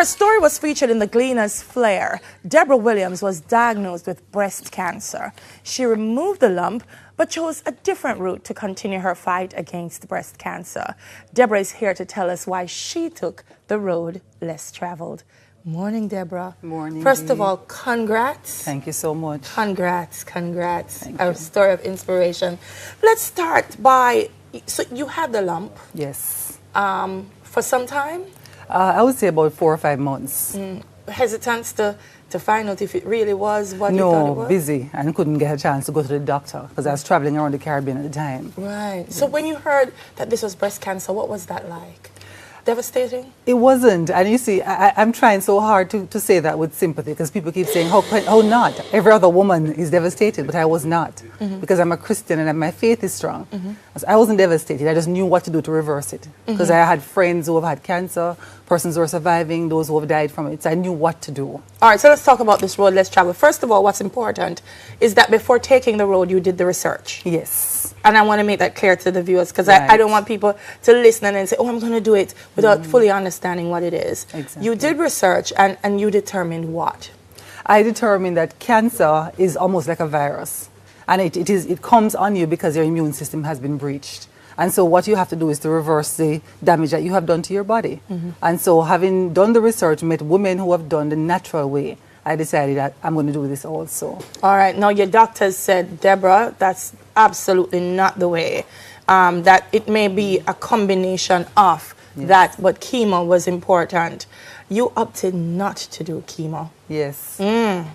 Her story was featured in the Gleaner's Flare. Debra Williams was diagnosed with breast cancer. She removed the lump, but chose a different route to continue her fight against breast cancer. Debra is here to tell us why she took the road less traveled. Morning, Debra. Morning. First of all, congrats. Thank you so much. Congrats, congrats. Thank A you. story of inspiration. Let's start by, so you had the lump Yes. for some time? I would say about 4 or 5 months. Hesitance to find out if it really was what you thought it No, was? busy, and couldn't get a chance to go to the doctor because I was traveling around the Caribbean at the time. Right. So when you heard that this was breast cancer, what was that like? Devastating? It wasn't, and you see, I'm trying so hard to say that with sympathy because people keep saying, how not? Every other woman is devastated, but I was not because I'm a Christian and my faith is strong. So I wasn't devastated, I just knew what to do to reverse it because I had friends who have had cancer, persons who are surviving, those who have died from it, so I knew what to do. All right, so let's talk about this road less traveled. First of all, what's important is that before taking the road, you did the research. Yes. And I want to make that clear to the viewers because Right. I don't want people to listen and then say, oh, I'm going to do it without fully understanding what it is. Exactly. You did research and you determined what? I determined that cancer is almost like a virus, and it comes on you because your immune system has been breached. And so what you have to do is to reverse the damage that you have done to your body. And so having done the research, met women who have done the natural way, I decided that I'm going to do this also. All right. Now, your doctors said, Debra, that's absolutely not the way. That it may be a combination of that, but chemo was important. You opted not to do chemo. Yes.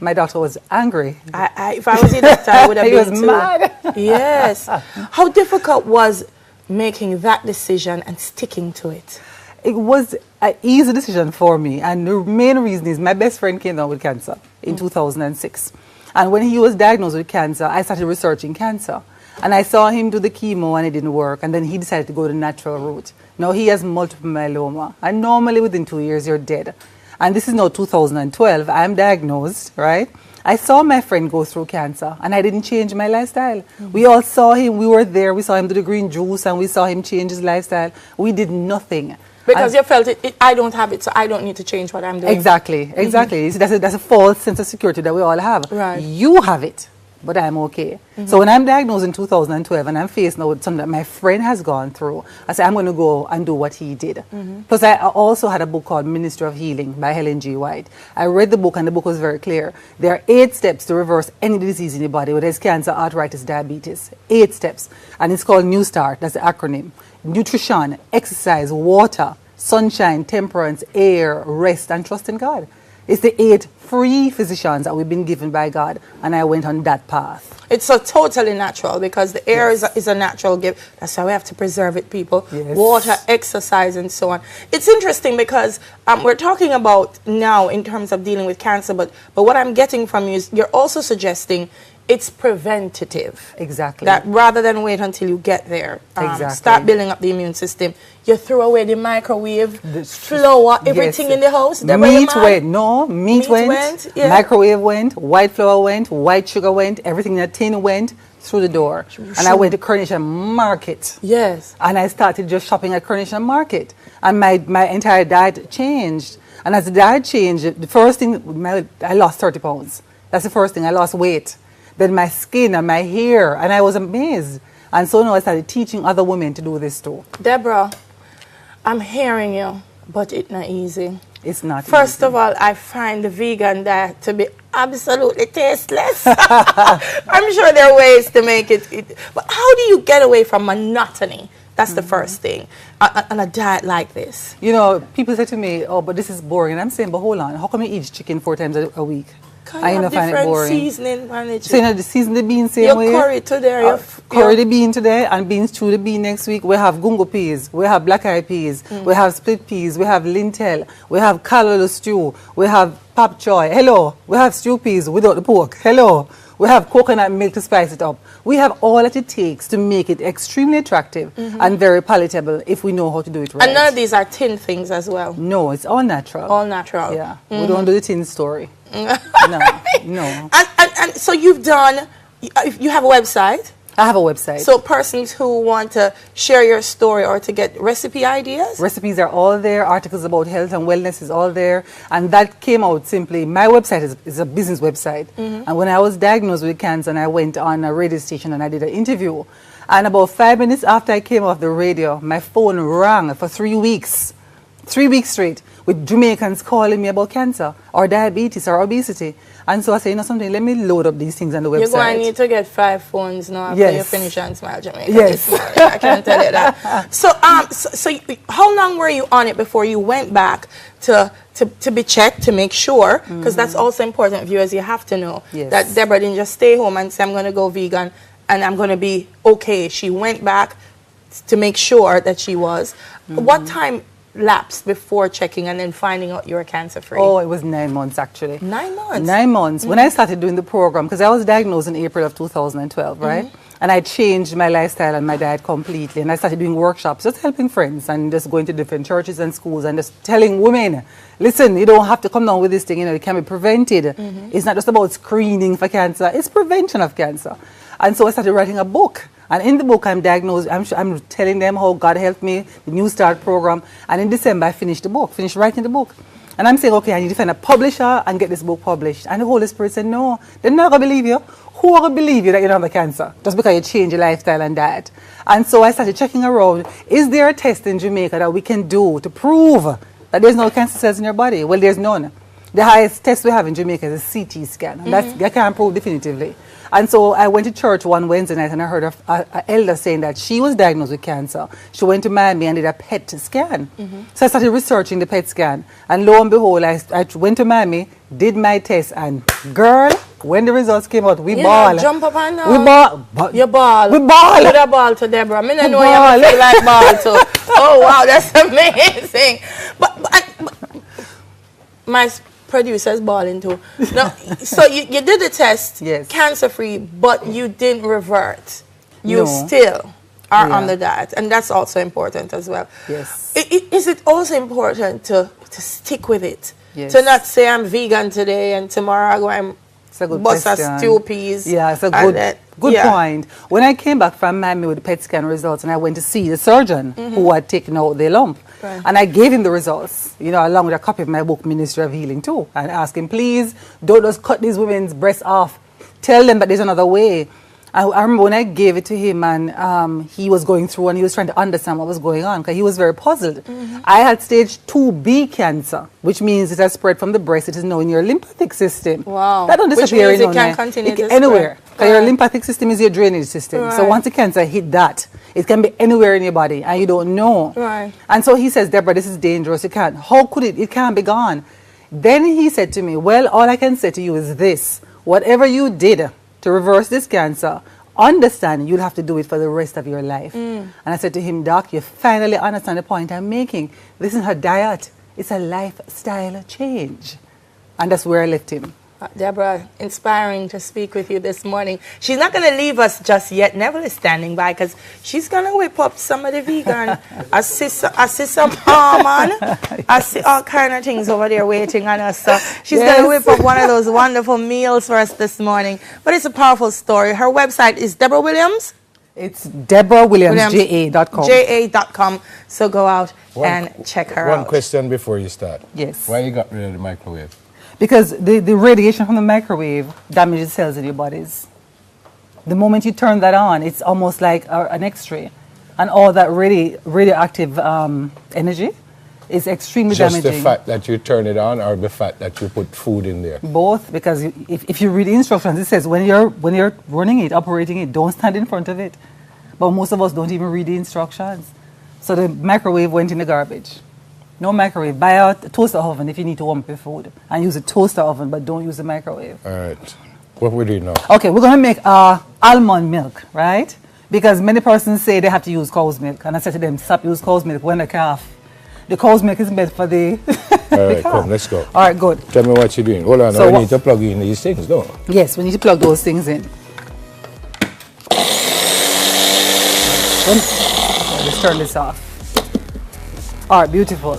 My doctor was angry. If I was a doctor, I would have He been was too. mad. Yes. How difficult was making that decision and sticking to it? It was an easy decision for me, and the main reason is my best friend came down with cancer in 2006. And when he was diagnosed with cancer, I started researching cancer. And I saw him do the chemo and it didn't work, and then he decided to go the natural route. Now he has multiple myeloma, and normally within 2 years you're dead. And this is now 2012, I'm diagnosed, right? I saw my friend go through cancer, and I didn't change my lifestyle. We all saw him, we were there, we saw him do the green juice, and we saw him change his lifestyle. We did nothing. Because you felt I don't have it, so I don't need to change what I'm doing. Exactly, exactly. That's a false sense of security that we all have. Right. You have it, but I'm okay. So when I'm diagnosed in 2012 and I'm faced now with something that my friend has gone through, I said, I'm going to go and do what he did. Plus, I also had a book called Ministry of Healing by Helen G. White. I read the book, and the book was very clear. There are 8 steps to reverse any disease in the body, whether it's cancer, arthritis, diabetes. 8 steps. And it's called New Start. That's the acronym. Nutrition, exercise, water, sunshine, temperance, air, rest, and trust in God. It's the 8 free physicians that we've been given by God, and I went on that path. It's so totally natural because the air is a natural gift. That's why we have to preserve it, people. Yes. Water, exercise, and so on. It's interesting because we're talking about now in terms of dealing with cancer, but what I'm getting from you is you're also suggesting it's preventative. Exactly. That rather than wait until you get there, Exactly. start building up the immune system. You throw away the microwave, flour, everything in the house. Meat went. No, meat went. went. Yeah. Microwave went. White flour went. White sugar went. Everything in a tin went through the door. And I went to Coronation Market. Yes. And I started just shopping at Coronation Market. And my entire diet changed. And as the diet changed, the first thing, I lost 30 pounds. That's the first thing. I lost weight. Then my skin and my hair, and I was amazed. And so now I started teaching other women to do this too. Debra, I'm hearing you, but it's not easy. It's not First easy. of all, I find the vegan diet to be absolutely tasteless. I'm sure there are ways to make it. But how do you get away from monotony? That's the first thing on a diet like this. You know, people say to me, oh, but this is boring. And I'm saying, but hold on, how come you eat chicken 4 times a week? I have different seasoning on it. So you know, the season the bean same Your way. curry today. Curry the bean today, and beans chew the bean next week. We have gungo peas, we have black eyed peas, we have split peas, we have lintel, we have callaloo stew, we have pap choy. Hello, we have stew peas without the pork. Hello, we have coconut milk to spice it up. We have all that it takes to make it extremely attractive and very palatable if we know how to do it right. And none of these are tin things as well. No, it's all natural. All natural. Yeah, we don't do the tin story. No, no. And so you've done, you have a website? I have a website. So persons who want to share your story or to get recipe ideas? Recipes are all there. Articles about health and wellness is all there. And that came out simply, my website is a business website. And when I was diagnosed with cancer, and I went on a radio station and I did an interview. And about 5 minutes after I came off the radio, my phone rang for 3 weeks. 3 weeks straight, with Jamaicans calling me about cancer or diabetes or obesity. And so I say, you know something, let me load up these things on the website. You're going to need to get 5 phones now after you finish on Smile Jamaica. Yes. I can tell you that. So, how long were you on it before you went back to be checked to make sure? Because that's also important, viewers. You have to know that Debra didn't just stay home and say, I'm going to go vegan and I'm going to be okay. She went back to make sure that she was. What time lapsed before checking and then finding out you were cancer free? Oh, it was 9 months actually. 9 months? 9 months. When I started doing the program, because I was diagnosed in April of 2012, right? And I changed my lifestyle and my diet completely. And I started doing workshops, just helping friends and just going to different churches and schools and just telling women, listen, you don't have to come down with this thing, you know, it can be prevented. It's not just about screening for cancer, it's prevention of cancer. And so I started writing a book. And in the book, I'm diagnosed, I'm telling them how God helped me, the New Start program. And in December, I finished writing the book. And I'm saying, okay, I need to find a publisher and get this book published. And the Holy Spirit said, no, they're not going to believe you. Who are going to believe you that you don't have cancer? Just because you change your lifestyle and diet. And so I started checking around, is there a test in Jamaica that we can do to prove that there's no cancer cells in your body? Well, there's none. The highest test we have in Jamaica is a CT scan. And that's, I can't prove definitively. And so I went to church one Wednesday night and I heard an elder saying that she was diagnosed with cancer. She went to Miami and did a PET scan. So I started researching the PET scan. And lo and behold, I went to Miami, did my test, and girl, when the results came out, we ball. Jump up and down. We ball. You ball. We ball. Put a ball to Debra. I know you feel like ball too. Oh, wow, that's amazing. But my producer's balling too. No, so you did the test, cancer free, but you didn't revert. You still are on the diet, and that's also important as well. Yes. Is it also important to stick with it? Yes. To not say I'm vegan today and tomorrow I go and bust a stew peas. Yeah, it's a good point. When I came back from Miami with the PET scan results and I went to see the surgeon who had taken out the lump, and I gave him the results, you know, along with a copy of my book, Ministry of Healing too, and asked him, please, don't just cut these women's breasts off. Tell them that there's another way. I remember when I gave it to him and he was going through and he was trying to understand what was going on because he was very puzzled. I had stage 2B cancer, which means it has spread from the breast. It is now in your lymphatic system. Wow. That don't disappear. Which means it can continue to anywhere. Spread. Your lymphatic system is your drainage system. So once the cancer hit that, it can be anywhere in your body and you don't know. And so he says, Debra, this is dangerous. You can't. How could it? It can't be gone. Then he said to me, well, all I can say to you is this. Whatever you did to reverse this cancer, understand you'll have to do it for the rest of your life. And I said to him, Doc, you finally understand the point I'm making. This isn't a diet. It's a lifestyle change. And that's where I left him. Debra, inspiring to speak with you this morning. She's not going to leave us just yet. Neville is standing by because she's going to whip up some of the vegan. I see some almond. I see all kind of things over there waiting on us. So she's going to whip up one of those wonderful meals for us this morning. But it's a powerful story. Her website is Debra Williams. It's DebraWilliamsJA.com. JA.com. So go out and check her out. One question before you start. Yes. Why you got rid of the microwave? Because the radiation from the microwave damages cells in your bodies. The moment you turn that on, it's almost like an X-ray. And all that radioactive energy is extremely damaging. Just the fact that you turn it on or the fact that you put food in there? Both, because if you read the instructions, it says when you're running it, operating it, don't stand in front of it. But most of us don't even read the instructions. So the microwave went in the garbage. No microwave. Buy a toaster oven if you need to warm up your food. And use a toaster oven, but don't use the microwave. All right. What we do now? Okay, we're going to make almond milk, right? Because many persons say they have to use cow's milk. And I said to them, stop use cow's milk when the calf. The cow's milk is meant for the All right, come, let's go. All right, good. Tell me what you're doing. Hold on, So I need to plug in these things, no? Yes, we need to plug those things in. Let's turn this off. All right, beautiful.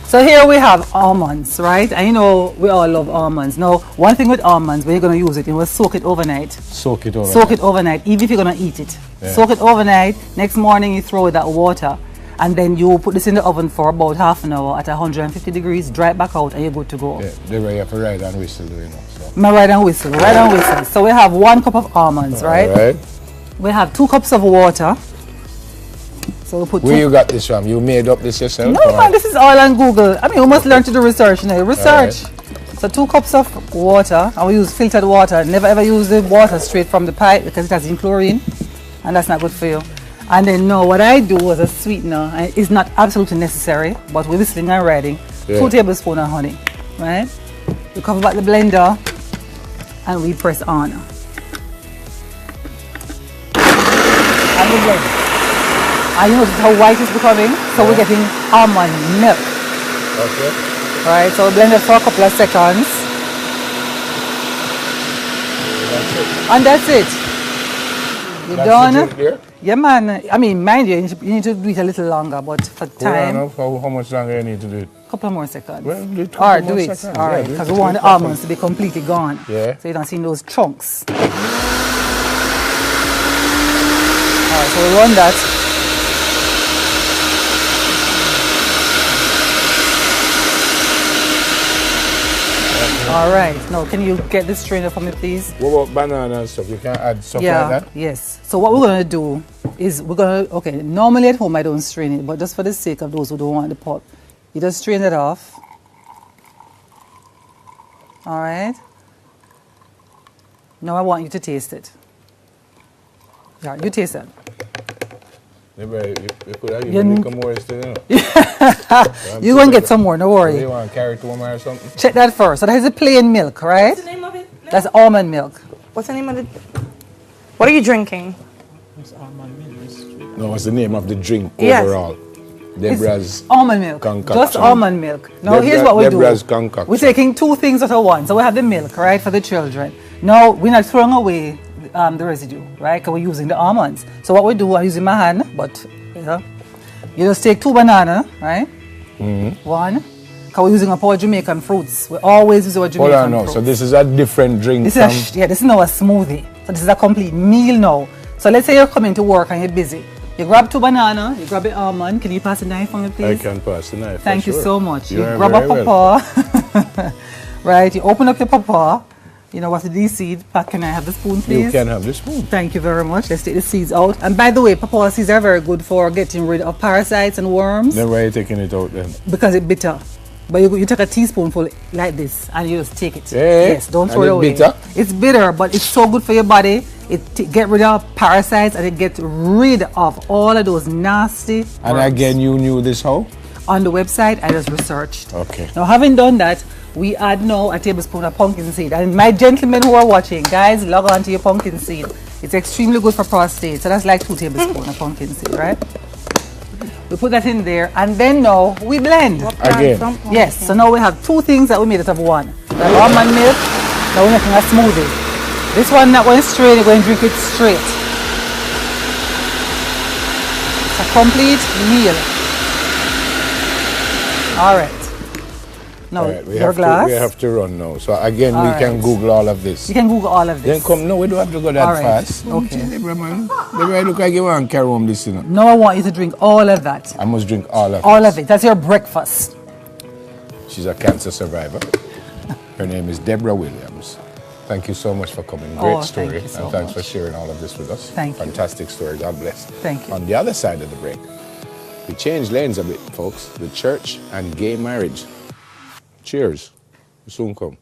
So here we have almonds, right? And you know we all love almonds. Now, one thing with almonds, when you're going to use it, you will soak it overnight. Soak it overnight. Soak it overnight, even if you're going to eat it. Yeah. Soak it overnight. Next morning, you throw that water. And then you put this in the oven for about half an hour at 150 degrees, dry it back out, and you're good to go. Yeah, they were here for ride and whistle, you know. So. My ride and whistle, ride and whistle. So we have 1 cup of almonds, right? All right. We have 2 cups of water. So we put Where you got this from? You made up this yourself? No, man, this is all on Google. I mean, we must learn to do research now. Research. So 2 cups of water, and we use filtered water. Never ever use the water straight from the pipe because it has in chlorine, and that's not good for you. And then now what I do as a sweetener, and it's not absolutely necessary, but we're whistling and riding, 2 tablespoons of honey, right? We cover back the blender, and we press on. And we blend. And you notice how white it's becoming? So we're getting almond milk. Okay. Right, so we blend it for a couple of seconds. That's it. And that's it. You're That's done? the drink there? Yeah, man. I mean, mind you, you need to do it a little longer, but for time, How much longer you need to do it? a couple more seconds. Well, do it All right, couple do more it. seconds. All right, Yeah, do it. because we want the almonds to be completely gone. Yeah. So you don't see those chunks. All right, so we run that. All right, now can you get this strainer for me, please? What about banana and stuff? You can add stuff like that? Yes. So what we're going to do is okay, normally at home I don't strain it, but just for the sake of those who don't want the pulp, you just strain it off. All right. Now I want you to taste it. Yeah, you taste it. Maybe you could have even make more instead, you know. You're going to get some more, no worry. Do you want to carry it home or something? Check that first. So that is a plain milk, right? What's the name of it? That's almond milk. What's the name of it? What are you drinking? No, what's the name of the drink Yes. overall? Debra's Almond milk. concoction. Just almond milk. Now here's what we Debra's do. concoction. We're taking 2 things out of one. So we have the milk, right, for the children. Now we're not throwing away the residue, right, because we're using the almonds. So what we do, I'm using my hand, but you just take 2 bananas, right? 1. Because we're using our Jamaican fruits. We always use our Jamaican Hold on now. fruits. So this is a different drink This from... is this is now a smoothie. So this is a complete meal now. So let's say you're coming to work and you're busy. You grab 2 bananas, you grab the almond. Can you pass the knife for me, please? I can pass the knife. Thank for you sure. so much. You You're grab a very pawpaw. Right, you open up your pawpaw. You know, what's the seed? Pat, can I have the spoon, please? You can have the spoon. Thank you very much. Let's take the seeds out. And by the way, pawpaw seeds are very good for getting rid of parasites and worms Then why are you taking it out then? because it's bitter. But you take a teaspoonful like this and you just take it. Yeah. Yes, don't And throw it it's away. bitter? It's bitter, but it's so good for your body. It get rid of parasites and it gets rid of all of those nasty And worms. again, you knew this how? On the website, I just researched. Okay. Now, having done that, we add now a tablespoon of pumpkin seed. And my gentlemen who are watching, guys, log on to your pumpkin seed. It's extremely good for prostate. So that's like 2 tablespoons of pumpkin seed, right? We put that in there, and then now we blend. Again. Yes, so now we have 2 things that we made out of one. We have almond milk, now we're making a smoothie. This one not going straight, you're going to drink it straight. It's a complete meal. All right. Now, All right, your glass. we have to run now. So again, All we can right. Google all of this. You can Google all of Then this. come, no, we don't have to go that All right. fast. Okay. Debra, man. Debra, look like you want to carry home this, you know. Now I want you to drink all of that. I must drink all of All this. of it. That's your breakfast. She's a cancer survivor. Her name is Debra Williams. Thank you so much for coming. Great Oh, story. thank you so and thanks for much. sharing all of this with us. Thank you. Fantastic story. God bless. Thank you. On the other side of the break, we change lanes a bit, folks. The church and gay marriage. Cheers. We soon come.